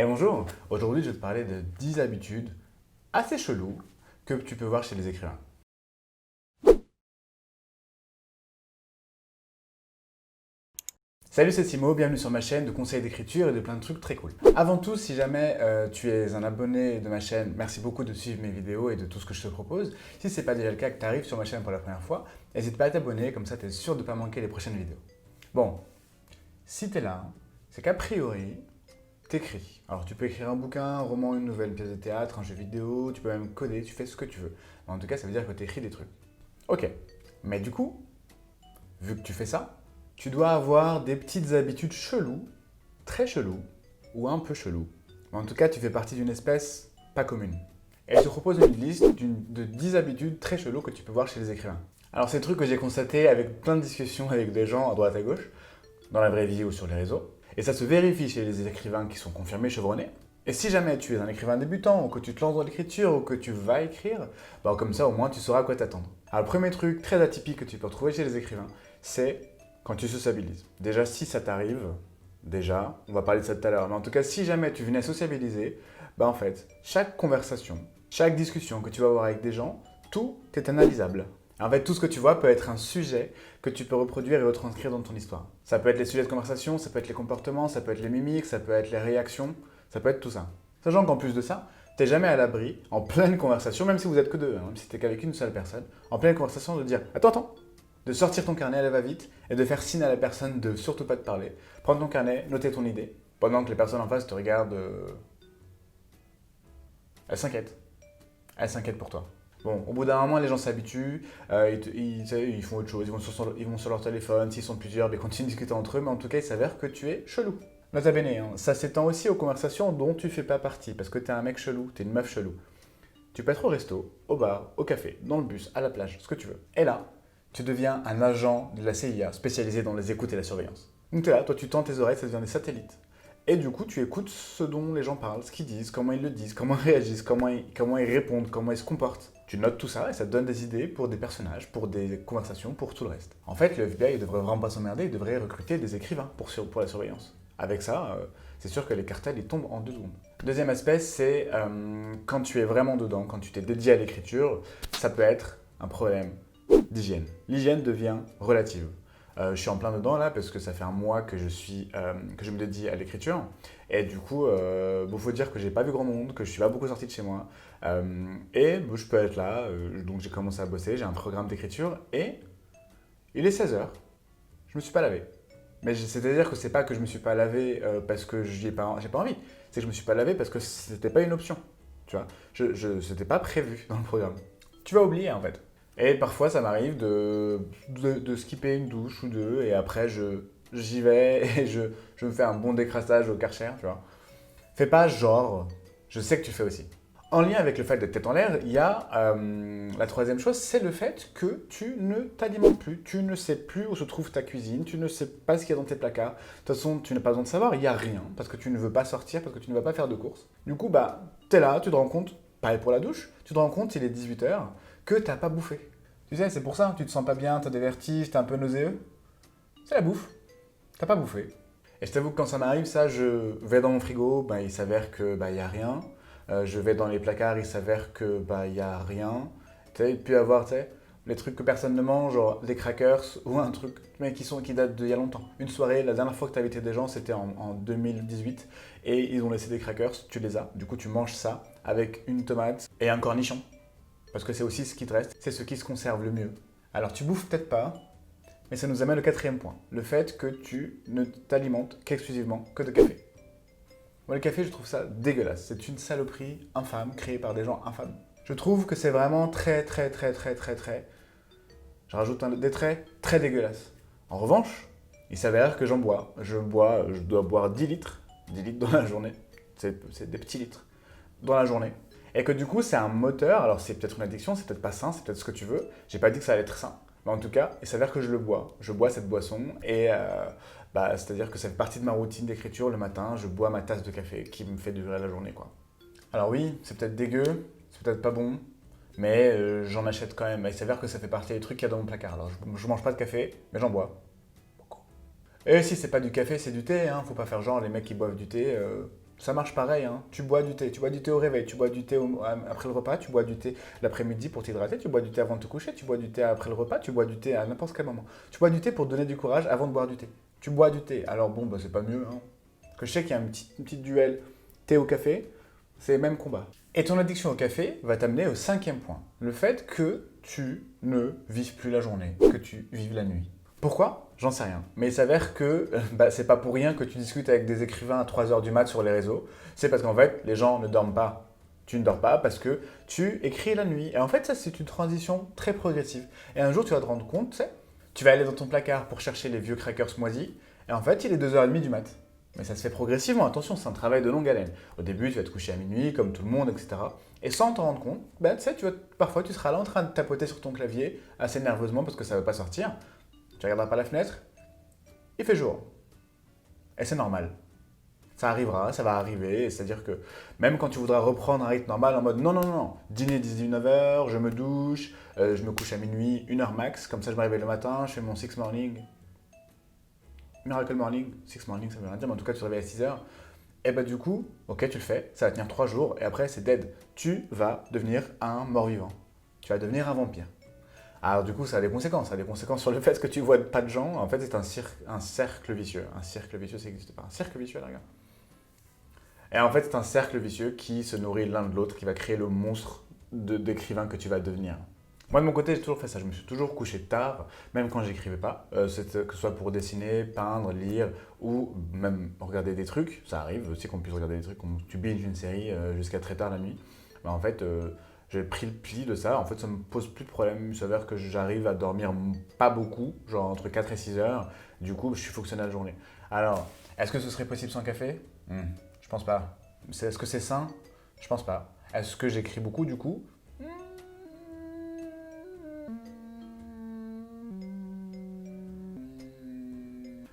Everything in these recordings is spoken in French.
Eh bonjour, aujourd'hui je vais te parler de 10 habitudes assez cheloues que tu peux voir chez les écrivains. Salut, c'est Simo, bienvenue sur ma chaîne de conseils d'écriture et de plein de trucs très cool. Avant tout, si jamais tu es un abonné de ma chaîne, merci beaucoup de suivre mes vidéos et de tout ce que je te propose. Si ce n'est pas déjà le cas, que tu arrives sur ma chaîne pour la première fois, n'hésite pas à t'abonner, comme ça tu es sûr de ne pas manquer les prochaines vidéos. Bon, si tu es là, c'est qu'a priori, t'écris. Alors tu peux écrire un bouquin, un roman, une nouvelle, une pièce de théâtre, un jeu vidéo, tu peux même coder, tu fais ce que tu veux. Mais en tout cas, ça veut dire que tu écris des trucs. Ok. Mais du coup, vu que tu fais ça, tu dois avoir des petites habitudes cheloues, très cheloues, ou un peu cheloues. Mais en tout cas, tu fais partie d'une espèce pas commune. Et je te propose une liste de 10 habitudes très cheloues que tu peux voir chez les écrivains. Alors c'est des trucs que j'ai constatés avec plein de discussions avec des gens à droite à gauche, dans la vraie vie ou sur les réseaux. Et ça se vérifie chez les écrivains qui sont confirmés, chevronnés. Et si jamais tu es un écrivain débutant, ou que tu te lances dans l'écriture, ou que tu vas écrire, bah comme ça au moins tu sauras à quoi t'attendre. Alors le premier truc très atypique que tu peux retrouver chez les écrivains, c'est quand tu sociabilises. Déjà si ça t'arrive, on va parler de ça tout à l'heure, mais en tout cas si jamais tu venais sociabiliser, bah en fait, chaque conversation, chaque discussion que tu vas avoir avec des gens, tout est analysable. En fait, tout ce que tu vois peut être un sujet que tu peux reproduire et retranscrire dans ton histoire. Ça peut être les sujets de conversation, ça peut être les comportements, ça peut être les mimiques, ça peut être les réactions, ça peut être tout ça. Sachant qu'en plus de ça, t'es jamais à l'abri, en pleine conversation, même si vous êtes que deux, même si t'es qu'avec une seule personne, en pleine conversation de dire attends, attends, de sortir ton carnet, elle va vite, et de faire signe à la personne de surtout pas te parler. Prendre ton carnet, noter ton idée, pendant que les personnes en face te regardent. Elles s'inquiètent. Elles s'inquiètent pour toi. Bon, au bout d'un moment, les gens s'habituent, ils font autre chose, ils vont sur leur téléphone, s'ils sont plusieurs, ils continuent de discuter entre eux, mais en tout cas, il s'avère que tu es chelou. Nota bene, hein, ça s'étend aussi aux conversations dont tu fais pas partie, parce que t'es un mec chelou, t'es une meuf chelou. Tu peux être au resto, au bar, au café, dans le bus, à la plage, ce que tu veux. Et là, tu deviens un agent de la CIA spécialisé dans les écoutes et la surveillance. Donc t'es là, toi tu tends tes oreilles, ça devient des satellites. Et du coup, tu écoutes ce dont les gens parlent, ce qu'ils disent, comment ils le disent, comment ils réagissent, comment ils répondent, comment ils se comportent. Tu notes tout ça et ça te donne des idées pour des personnages, pour des conversations, pour tout le reste. En fait, le FBI il devrait vraiment pas s'emmerder, il devrait recruter des écrivains pour la surveillance. Avec ça, c'est sûr que les cartels ils tombent en 2 secondes. Deuxième aspect, c'est quand tu es vraiment dedans, quand tu t'es dédié à l'écriture, ça peut être un problème d'hygiène. L'hygiène devient relative. Je suis en plein dedans là parce que ça fait un mois que je me dédie à l'écriture. Et du coup, il faut dire que j'ai pas vu grand monde, que je suis pas beaucoup sorti de chez moi. Je peux être là, donc j'ai commencé à bosser, j'ai un programme d'écriture et il est 16 h. Je me suis pas lavé. Mais c'est-à-dire que c'est pas que je me suis pas lavé parce que j'ai pas envie. C'est que je me suis pas lavé parce que c'était pas une option. Tu vois, c'était pas prévu dans le programme. Tu vas oublier en fait. Et parfois, ça m'arrive de skipper une douche ou deux, et après, j'y vais et je me fais un bon décrassage au Karcher, tu vois. Fais pas genre, je sais que tu fais aussi. En lien avec le fait d'être tête en l'air, il y a la troisième chose, c'est le fait que tu ne t'alimentes plus, tu ne sais plus où se trouve ta cuisine, tu ne sais pas ce qu'il y a dans tes placards. De toute façon, tu n'as pas besoin de savoir, il n'y a rien, parce que tu ne veux pas sortir, parce que tu ne vas pas faire de courses. Du coup, bah, t'es là, tu te rends compte, pareil pour la douche, tu te rends compte, il est 18 h, que t'as pas bouffé. Tu sais, c'est pour ça, tu te sens pas bien, t'as des vertiges, t'es un peu nauséeux. C'est la bouffe, t'as pas bouffé. Et je t'avoue que quand ça m'arrive, ça, je vais dans mon frigo, bah, il s'avère que bah, y a rien. Je vais dans les placards, il s'avère que bah y a rien. Tu sais, il peut y avoir, tu sais, les trucs que personne ne mange, genre des crackers ou un truc mais qui date d'il y a longtemps. Une soirée, la dernière fois que tu as invité des gens, c'était en 2018 et ils ont laissé des crackers, tu les as. Du coup, tu manges ça avec une tomate et un cornichon. Parce que c'est aussi ce qui te reste, c'est ce qui se conserve le mieux. Alors tu bouffes peut-être pas, mais ça nous amène au quatrième point. Le fait que tu ne t'alimentes qu'exclusivement que de café. Moi, le café, je trouve ça dégueulasse. C'est une saloperie infâme, créée par des gens infâmes. Je trouve que c'est vraiment très, très, très, très, très, très. Je rajoute des traits très dégueulasses. En revanche, il s'avère que j'en bois. Je dois boire 10 litres. 10 litres dans la journée. C'est des petits litres dans la journée. Et que du coup, c'est un moteur. Alors, c'est peut-être une addiction, c'est peut-être pas sain, c'est peut-être ce que tu veux. J'ai pas dit que ça allait être sain. Mais en tout cas, il s'avère que je le bois. Je bois cette boisson et c'est-à-dire que ça fait partie de ma routine d'écriture. Le matin, je bois ma tasse de café qui me fait durer la journée, quoi. Alors oui, c'est peut-être dégueu, c'est peut-être pas bon, mais j'en achète quand même. Il s'avère que ça fait partie des trucs qu'il y a dans mon placard. Alors je mange pas de café, mais j'en bois. Et si c'est pas du café, c'est du thé, hein. Faut pas faire genre les mecs qui boivent du thé. Ça marche pareil, hein. Tu bois du thé au réveil, tu bois du thé après le repas, tu bois du thé l'après-midi pour t'hydrater, tu bois du thé avant de te coucher, tu bois du thé après le repas, tu bois du thé à n'importe quel moment. Tu bois du thé pour te donner du courage avant de boire du thé. Tu bois du thé. Alors bon, bah, c'est pas mieux, hein. Parce que je sais qu'il y a une petite duel thé au café, c'est le même combat. Et ton addiction au café va t'amener au cinquième point. Le fait que tu ne vives plus la journée, que tu vives la nuit. Pourquoi? J'en sais rien. Mais il s'avère que c'est pas pour rien que tu discutes avec des écrivains à 3 heures du mat sur les réseaux. C'est parce qu'en fait, les gens ne dorment pas. Tu ne dors pas parce que tu écris la nuit. Et en fait, ça, c'est une transition très progressive. Et un jour, tu vas te rendre compte, tu sais, tu vas aller dans ton placard pour chercher les vieux crackers moisis. Et en fait, il est 2h30 du mat. Mais ça se fait progressivement. Attention, c'est un travail de longue haleine. Au début, tu vas te coucher à minuit, comme tout le monde, etc. Et sans t'en rendre compte, tu sais, parfois, tu seras là en train de tapoter sur ton clavier assez nerveusement parce que ça ne veut pas sortir. Tu regarderas par la fenêtre, il fait jour. Et c'est normal. Ça arrivera, ça va arriver. C'est-à-dire que même quand tu voudras reprendre un rythme normal en mode non, non, non, non, dîner 19h, je me douche, je me couche à minuit, 1h max, comme ça je me réveille le matin, je fais mon 6 morning. Miracle morning, 6 morning, ça veut rien dire, mais en tout cas tu te réveilles à 6h. Et bah du coup, ok, tu le fais, ça va tenir 3 jours, et après c'est dead. Tu vas devenir un mort-vivant. Tu vas devenir un vampire. Alors du coup, ça a des conséquences. Ça a des conséquences sur le fait que tu vois pas de gens. En fait, c'est un cercle vicieux. Un cercle vicieux, ça n'existe pas. Un cercle vicieux, les gars. Et en fait, c'est un cercle vicieux qui se nourrit l'un de l'autre, qui va créer le monstre d'écrivain que tu vas devenir. Moi, de mon côté, j'ai toujours fait ça. Je me suis toujours couché tard, même quand j'écrivais pas. Que ce soit pour dessiner, peindre, lire ou même regarder des trucs. Ça arrive aussi qu'on puisse regarder des trucs, quand tu binges une série jusqu'à très tard la nuit. Mais en fait, j'ai pris le pli de ça. En fait, ça me pose plus de problème. Il s'avère que j'arrive à dormir pas beaucoup, genre entre 4 et 6 heures. Du coup, je suis fonctionnel la journée. Alors, est-ce que ce serait possible sans café? Je pense pas. Est-ce que c'est sain? Je pense pas. Est-ce que j'écris beaucoup du coup?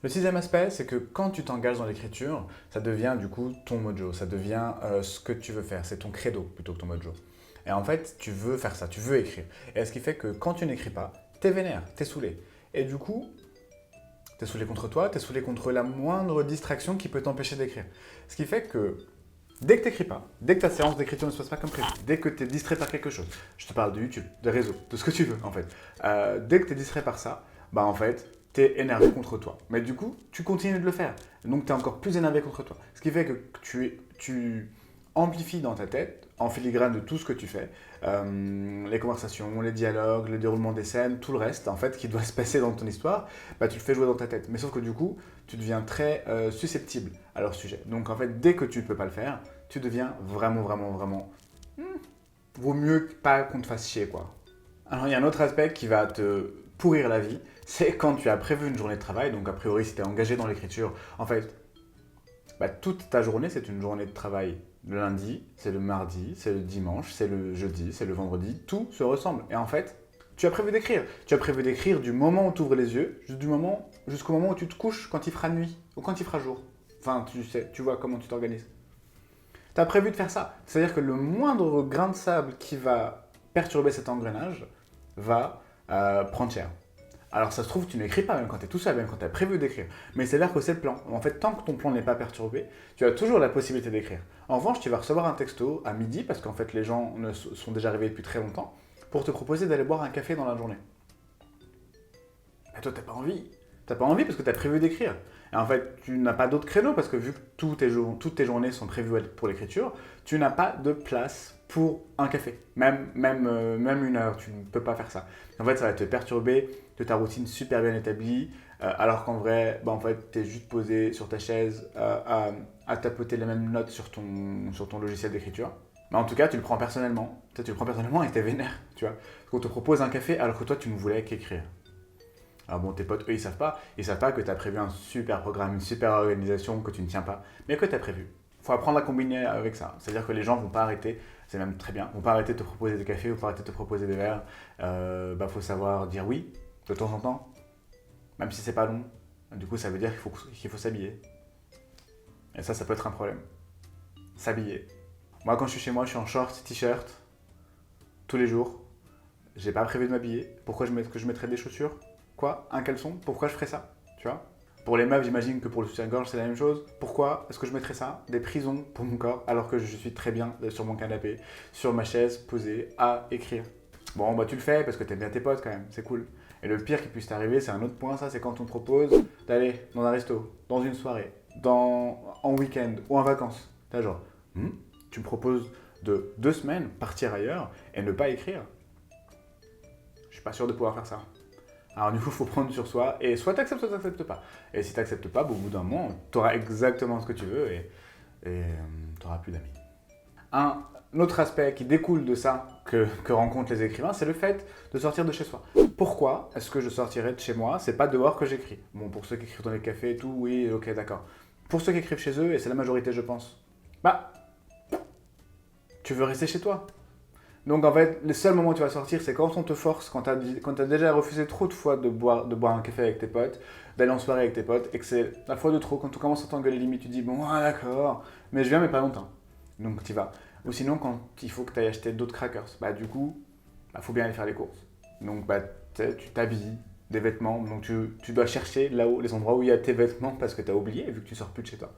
Le sixième aspect, c'est que quand tu t'engages dans l'écriture, ça devient du coup ton mojo, ça devient ce que tu veux faire, c'est ton credo plutôt que ton mojo. Et en fait, tu veux faire ça, tu veux écrire. Et ce qui fait que quand tu n'écris pas, t'es vénère, t'es saoulé. Et du coup, t'es saoulé contre toi, t'es saoulé contre la moindre distraction qui peut t'empêcher d'écrire. Ce qui fait que dès que t'écris pas, dès que ta séance d'écriture ne se passe pas comme prévu, dès que t'es distrait par quelque chose, je te parle de YouTube, des réseaux, de ce que tu veux en fait, dès que t'es distrait par ça, bah en fait, t'es énervé contre toi. Mais du coup, tu continues de le faire. Donc t'es encore plus énervé contre toi. Ce qui fait que tu amplifies dans ta tête, en filigrane de tout ce que tu fais, les conversations, les dialogues, le déroulement des scènes, tout le reste en fait qui doit se passer dans ton histoire, bah, tu le fais jouer dans ta tête. Mais sauf que du coup, tu deviens très susceptible à leur sujet. Donc en fait, dès que tu ne peux pas le faire, tu deviens vraiment, vraiment, vraiment... vaut mieux pas qu'on te fasse chier, quoi. Alors il y a un autre aspect qui va te pourrir la vie, c'est quand tu as prévu une journée de travail, donc a priori si tu es engagé dans l'écriture, en fait, bah, toute ta journée c'est une journée de travail. Le lundi, c'est le mardi, c'est le dimanche, c'est le jeudi, c'est le vendredi, tout se ressemble. Et en fait, tu as prévu d'écrire. Tu as prévu d'écrire du moment où tu ouvres les yeux jusqu'au moment où tu te couches quand il fera nuit ou quand il fera jour. Enfin, tu sais, tu vois comment tu t'organises. Tu as prévu de faire ça. C'est-à-dire que le moindre grain de sable qui va perturber cet engrenage va prendre cher. Alors ça se trouve, tu n'écris pas même quand tu es tout seul, même quand tu as prévu d'écrire. Mais c'est l'air que c'est le plan. En fait, tant que ton plan n'est pas perturbé, tu as toujours la possibilité d'écrire. En revanche, tu vas recevoir un texto à midi, parce qu'en fait les gens sont déjà arrivés depuis très longtemps, pour te proposer d'aller boire un café dans la journée. Et toi, t'as pas envie. T'as pas envie parce que tu as prévu d'écrire. Et en fait, tu n'as pas d'autre créneau parce que vu que toutes tes journées sont prévues pour l'écriture, tu n'as pas de place pour un café. Même 1 heure, tu ne peux pas faire ça. En fait, ça va te perturber de ta routine super bien établie, alors qu'en vrai, bah, en fait, tu es juste posé sur ta chaise à tapoter les mêmes notes sur ton logiciel d'écriture. Mais en tout cas, tu le prends personnellement. Tu le prends personnellement et t'es vénère, tu vois. Parce qu'on te propose un café alors que toi, tu ne voulais qu'écrire. Alors bon, tes potes, eux, ils savent pas que tu as prévu un super programme, une super organisation que tu ne tiens pas, mais que tu as prévu. Il faut apprendre à combiner avec ça. C'est-à-dire que les gens vont pas arrêter, c'est même très bien, vont pas arrêter de te proposer des cafés, vont pas arrêter de te proposer des verres. Faut savoir dire oui, de temps en temps, même si c'est pas long. Du coup, ça veut dire qu'il faut s'habiller. Et ça peut être un problème. S'habiller. Moi, quand je suis chez moi, je suis en short, t-shirt, tous les jours. J'ai pas prévu de m'habiller. Pourquoi je mettrais des chaussures? Quoi? Un caleçon? Pourquoi je ferais ça? Tu vois? Pour les meufs, j'imagine que pour le soutien-gorge, c'est la même chose. Pourquoi est-ce que je mettrais ça? Des prisons pour mon corps, alors que je suis très bien sur mon canapé, sur ma chaise, posée, à écrire. Bon, bah tu le fais parce que t'aimes bien tes potes quand même, c'est cool. Et le pire qui puisse t'arriver, c'est un autre point, ça, c'est quand on te propose d'aller dans un resto, dans une soirée, en week-end ou en vacances. T'as genre, tu me proposes de 2 semaines partir ailleurs et ne pas écrire. Je suis pas sûr de pouvoir faire ça. Alors du coup, il faut prendre sur soi et soit t'acceptes, soit t'acceptes pas. Et si t'acceptes pas, au bout d'un moment, t'auras exactement ce que tu veux et t'auras plus d'amis. Un autre aspect qui découle de ça que rencontrent les écrivains, c'est le fait de sortir de chez soi. Pourquoi est-ce que je sortirais de chez moi? C'est pas dehors que j'écris. Bon, pour ceux qui écrivent dans les cafés et tout, oui, ok, d'accord. Pour ceux qui écrivent chez eux, et c'est la majorité, je pense, bah, tu veux rester chez toi. Donc en fait, le seul moment où tu vas sortir, c'est quand on te force, quand tu as déjà refusé trop de fois de boire un café avec tes potes, d'aller en soirée avec tes potes, et que c'est la fois de trop, quand tu commences à t'engueuler limite, tu dis bon, d'accord, mais je viens mais pas longtemps. Donc tu vas. Ou sinon, quand il faut que tu ailles acheter d'autres crackers, bah du coup, faut bien aller faire les courses. Donc bah, tu t'habilles, des vêtements, donc tu dois chercher là-haut les endroits où il y a tes vêtements parce que tu as oublié, vu que tu sors plus de chez toi.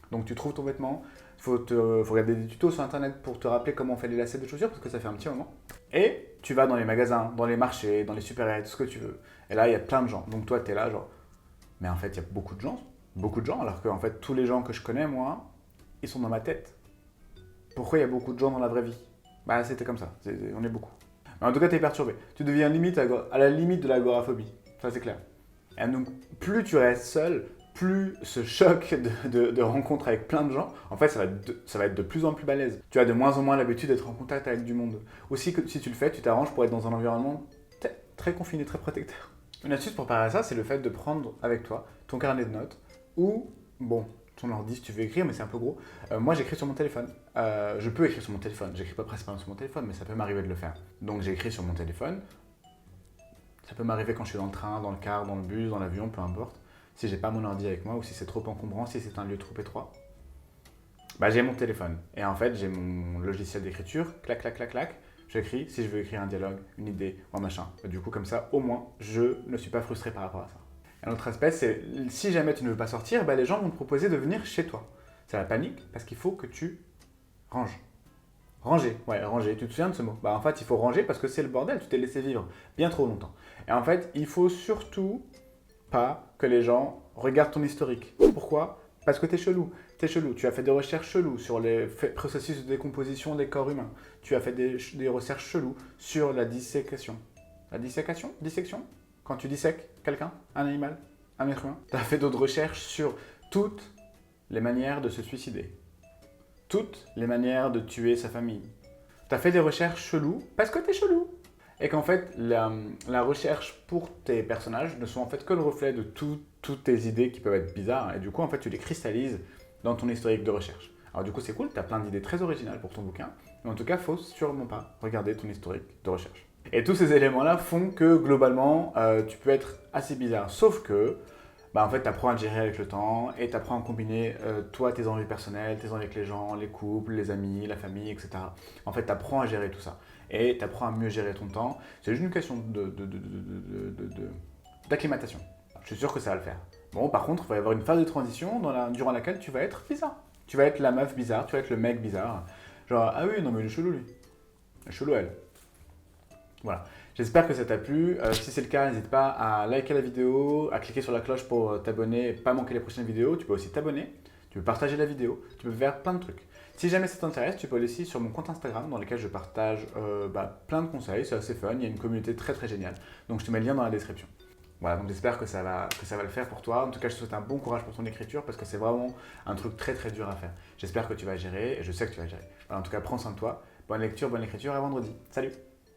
Donc tu trouves ton vêtement, faut regarder des tutos sur internet pour te rappeler comment on fait les lacets de chaussures parce que ça fait un petit moment. Et tu vas dans les magasins, dans les marchés, dans les supérettes, ce que tu veux. Et là, il y a plein de gens. Donc toi, tu es là, genre, mais en fait, il y a beaucoup de gens, alors que en fait, tous les gens que je connais, moi, ils sont dans ma tête. Pourquoi il y a beaucoup de gens dans la vraie vie? Bah, c'était comme ça, on est beaucoup. Mais en tout cas, tu es perturbé. Tu deviens limite à la limite de l'agoraphobie, ça c'est clair. Et donc, plus tu restes seul, plus ce choc de rencontre avec plein de gens, en fait, ça va être de plus en plus balèze. Tu as de moins en moins l'habitude d'être en contact avec du monde. Aussi, si tu le fais, tu t'arranges pour être dans un environnement très confiné, très protecteur. Une astuce pour parer à ça, c'est le fait de prendre avec toi ton carnet de notes ou, bon, ton ordi si tu veux écrire, mais c'est un peu gros. Moi, j'écris sur mon téléphone. Je peux écrire sur mon téléphone. J'écris pas principalement sur mon téléphone, mais ça peut m'arriver de le faire. Donc, j'écris sur mon téléphone. Ça peut m'arriver quand je suis dans le train, dans le car, dans le bus, dans l'avion, peu importe. Si j'ai pas mon ordi avec moi ou si c'est trop encombrant, si c'est un lieu trop étroit, bah j'ai mon téléphone. Et en fait, j'ai mon logiciel d'écriture, clac, clac, clac, clac. J'écris si je veux écrire un dialogue, une idée ou un machin. Et du coup, comme ça, au moins, je ne suis pas frustré par rapport à ça. Un autre aspect, c'est si jamais tu ne veux pas sortir, bah, les gens vont te proposer de venir chez toi. C'est la panique parce qu'il faut que tu ranges. Ranger, ouais, ranger. Tu te souviens de ce mot? Bah en fait, il faut ranger parce que c'est le bordel. Tu t'es laissé vivre bien trop longtemps. Et en fait, il faut surtout pas que les gens regardent ton historique. Pourquoi? Parce que t'es chelou. T'es chelou. Tu as fait des recherches cheloues sur les processus de décomposition des corps humains. Tu as fait des recherches cheloues sur la dissécation. La dissécation? Dissection? Quand tu dissèques quelqu'un, un animal, un être humain. Tu as fait d'autres recherches sur toutes les manières de se suicider. Toutes les manières de tuer sa famille. Tu as fait des recherches cheloues parce que t'es chelou. Et qu'en fait, la recherche pour tes personnages ne sont en fait que le reflet de toutes tes idées qui peuvent être bizarres. Et du coup, en fait, tu les cristallises dans ton historique de recherche. Alors du coup, c'est cool, tu as plein d'idées très originales pour ton bouquin. Mais en tout cas, faut sûrement pas regarder ton historique de recherche. Et tous ces éléments-là font que, globalement, tu peux être assez bizarre. Sauf que, en fait, tu apprends à gérer avec le temps et tu apprends à combiner, toi, tes envies personnelles, tes envies avec les gens, les couples, les amis, la famille, etc. En fait, tu apprends à gérer tout ça. Et tu apprends à mieux gérer ton temps. C'est juste une question d'acclimatation. Je suis sûr que ça va le faire. Bon, par contre, il va y avoir une phase de transition durant laquelle tu vas être bizarre. Tu vas être la meuf bizarre, tu vas être le mec bizarre. Genre, ah oui, non mais il est chelou lui. Il est chelou elle. Voilà. J'espère que ça t'a plu. Si c'est le cas, n'hésite pas à liker la vidéo, à cliquer sur la cloche pour t'abonner et pas manquer les prochaines vidéos. Tu peux aussi t'abonner, tu peux partager la vidéo, tu peux faire plein de trucs. Si jamais ça t'intéresse, tu peux aller aussi sur mon compte Instagram dans lequel je partage plein de conseils. C'est assez fun, il y a une communauté très très géniale. Donc je te mets le lien dans la description. Voilà, donc j'espère que ça va le faire pour toi. En tout cas, je te souhaite un bon courage pour ton écriture parce que c'est vraiment un truc très très dur à faire. J'espère que tu vas gérer et je sais que tu vas gérer. Voilà, en tout cas, prends soin de toi. Bonne lecture, bonne écriture, à vendredi. Salut!